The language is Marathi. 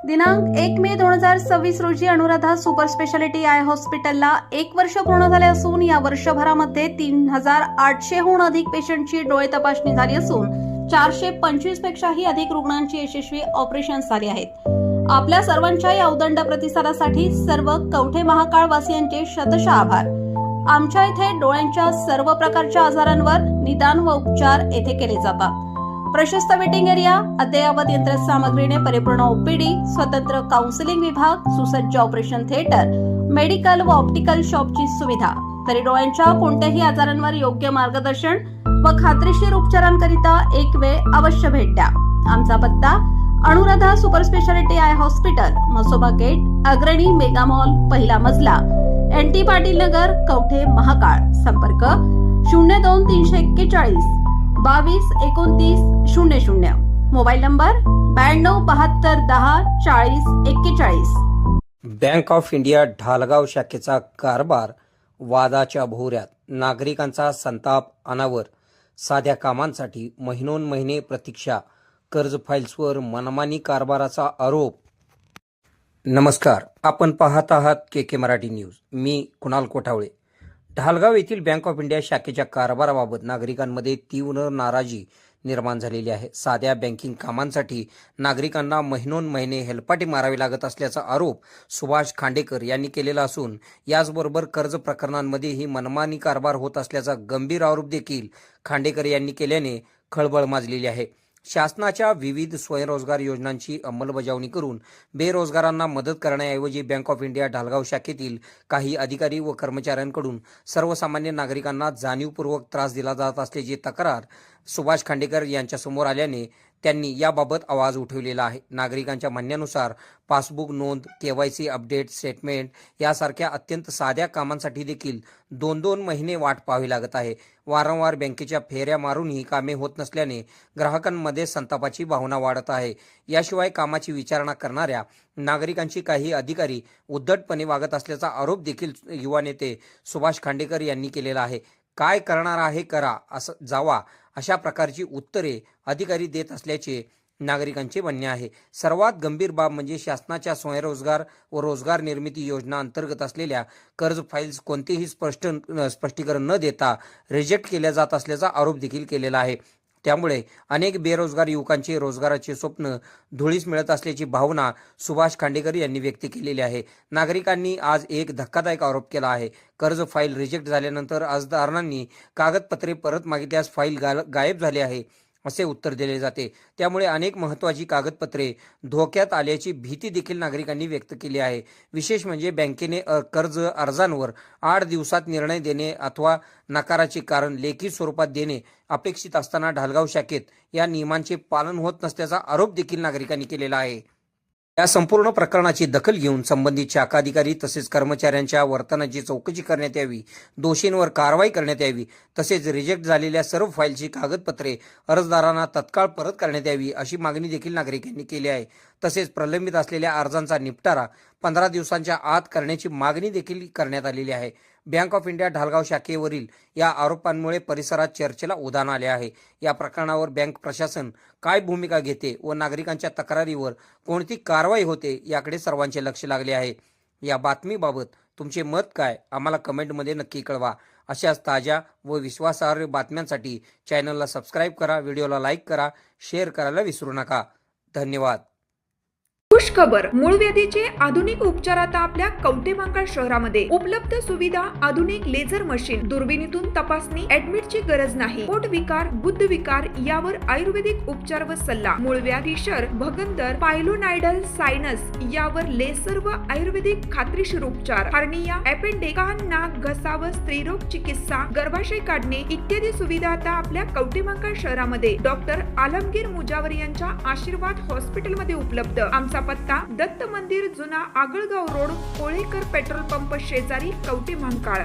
दिनांक 1 मे 2026 रोजी अनुराधा सुपर स्पेशालिटी आय हॉस्पिटलला 1 वर्ष पूर्ण झाले असून या वर्षभरामध्ये 3800हून अधिक पेशंटची डोळे तपासणी झाली असून 425 पेक्षाही अधिक रुग्णांची यशस्वी ऑपरेशन्स झाली आहेत। आपल्या सर्वांच्या या उदंड प्रतिसादासाठी सर्व कवठे महाकाळ वासियांचे शतशः आभार। आमच्या इथे डोळ्यांच्या सर्व प्रकारच्या आजारांवर निदान व उपचार येथे केले जातात। प्रशस्त वेटिंग एरिया, अद्ययावत यंत्रसामग्रीने परिपूर्ण ओपीडी, स्वतंत्र काउन्सिलिंग विभाग, सुसज्ज ऑपरेशन थिएटर, मेडिकल व ऑप्टिकल शॉपची सुविधा, तरी डोळ्यांच्या कोणत्याही आजारांवर योग्य मार्गदर्शन व खात्रीशीर उपचारांकरिता एक वेळ अवश्य भेट द्या। आमचा पत्ता Anuradha super speciality eye hospital, Masoba gate, Agrani mega mall, पहिला मजला, NT पाटील नगर, कवठे महाकाळ। संपर्क 02-341 22-29-00, mobile number 92-72-10-40-41। Bank of India Dhalgaon शाखेचा कारभार वादाच्या भोवऱ्यात, नागरिकांचा संताप अनावर, साध्या कामांसाठी महिनोन्महिने प्रतीक्षा, कर्ज फाईल्सवर मनमानी कारभाराचा आरोप। नमस्कार, आपण पाहत आहात KK मराठी न्यूज। मी कुणाल कोठावळे। ढालगाव येथील बँक ऑफ इंडिया शाखेच्या कारभाराबाबत नागरिकांमध्ये तीव्र नाराजी निर्माण झालेली आहे। साध्या बँकिंग कामांसाठी नागरिकांना महिनोन्महिने हेलपाटे मारावे लागत असल्याचा आरोप सुभाष खांडेकर यांनी केलेला असून याचबरोबर कर्ज प्रकरणांमध्येही मनमानी कारभार होत असल्याचा गंभीर आरोप देखील खांडेकर यांनी केल्याने खळबळ माजलेली आहे। शासनाच्या विविध स्वयंरोजगार योजनांची अंमलबजावणी करून बेरोजगारांना मदत करण्याऐवजी बँक ऑफ इंडिया ढालगाव शाखेतील काही अधिकारी व कर्मचाऱ्यांकडून सर्वसामान्य नागरिकांना जाणीवपूर्वक त्रास दिला जात असल्याची तक्रार सुभाष खांडेकर यांच्यासमोर आल्याने त्यांनी याबाबत आवाज उठवलेला आहे। नागरिकांच्या म्हणण्यानुसार पासबुक नोंद, KYC अपडेट, स्टेटमेंट यासारख्या अत्यंत साध्या कामांसाठी देखील 2-2 महिने वाट पाहावी लागत आहे। वारंवार बँकेच्या फेऱ्या मारून ही कामे होत नसल्याने ग्राहकांमध्ये संतापाची भावना वाढत आहे। याशिवाय कामाची विचारणा करणाऱ्या नागरिकांची काही अधिकारी उद्धटपणे वागत असल्याचा आरोप देखील युवा नेते सुभाष खांडेकर यांनी केलेला आहे। काय करणार आहे करा, असं जावा अशा प्रकारची उत्तरे अधिकारी देत असल्याचे नागरिकांचे म्हणणे आहे। सर्वात गंभीर बाब म्हणजे शासनाच्या स्वयंरोजगार व रोजगार निर्मिती योजना अंतर्गत असलेल्या कर्ज फाईल्स कोणतेही स्पष्टीकरण न देता रिजेक्ट केल्या जात असल्याचा आरोप देखील केलेला आहे। त्यामुळे अनेक बेरोजगार युवकांचे रोजगाराचे स्वप्न धुळीस मिळत असल्याची भावना सुभाष खांडेकर यांनी व्यक्त केलेली आहे। नागरिकांनी आज एक धक्कादायक आरोप केला आहे। कर्ज फाईल रिजेक्ट झाल्यानंतर अर्जदारांनी कागदपत्रे परत मागितल्यास फाईल गायब झाली आहे असे उत्तर दिले जाते। त्यामुळे अनेक महत्त्वाची कागदपत्रे धोक्यात आल्याची भीती देखील नागरिकांनी व्यक्त केली आहे। विशेष म्हणजे बँकेने कर्ज अर्जांवर 8 दिवसात निर्णय देणे अथवा नकाराचे कारण लेखी स्वरूपात देणे अपेक्षित असताना ढालगाव शाखेत या नियमांचे पालन होत नसल्याचा आरोप देखील नागरिकांनी केलेला आहे। या संपूर्ण प्रकरणाची दखल घेऊन संबंधित शाखा अधिकारी तसेच कर्मचाऱ्यांच्या वर्तनाची चौकशी करण्यात यावी, दोषींवर कारवाई करण्यात यावी, तसेच रिजेक्ट झालेल्या सर्व फाईलची कागदपत्रे अर्जदारांना तत्काळ परत करण्यात यावी अशी मागणी देखील नागरिकांनी केली आहे। तसेच प्रलंबित असलेल्या अर्जांचा निपटारा 15 दिवसांच्या आत करण्याची मागणी देखील करण्यात आलेली आहे। बँक ऑफ इंडिया ढालगाव शाखेवरील या आरोपांमुळे परिसरात चर्चेला उधाण आले आहे। या प्रकरणावर बँक प्रशासन काय भूमिका घेते व नागरिकांच्या तक्रारीवर कोणती कारवाई होते याकडे सर्वांचे लक्ष लागले आहे। या बातमीबाबत तुमचे मत काय, आम्हाला कमेंटमध्ये नक्की कळवा। अशाच ताज्या व विश्वासार्ह बातम्यांसाठी चॅनलला सबस्क्राईब करा, व्हिडिओला लाईक करा, शेअर करायला विसरू नका। धन्यवाद। खुश खबर, मूळव्याधीचे आधुनिक उपचार आता आपल्या कवठे महाकाळ शहरामध्ये उपलब्ध। सुविधा, आधुनिक लेझर मशीन, दुर्बिणीतून तपासणी, ऍडमिटची गरज नाही। पोट विकार, गुद्ध विकार यावर आयुर्वेदिक उपचार व सल्ला। मूळव्याधी, शर, भगंदर, पायलोनायडल, सायनस यावर लेसर व आयुर्वेदिक खात्रीशीर उपचार। हार्निया, अपेंडिक्स, कान, नाक, घसा व स्त्रीरोग चिकित्सा, गर्भाशय काढणे इत्यादी सुविधा आता आपल्या कवठे महाकाळ शहरामध्ये डॉक्टर आलमगीर मुजावर यांच्या आशीर्वाद हॉस्पिटलमध्ये उपलब्ध। आमचा पत्ता दत्त मंदिर, जुना Agalgaon road, Kolekar petrol pump शेजारी, कवठे महाकाळ।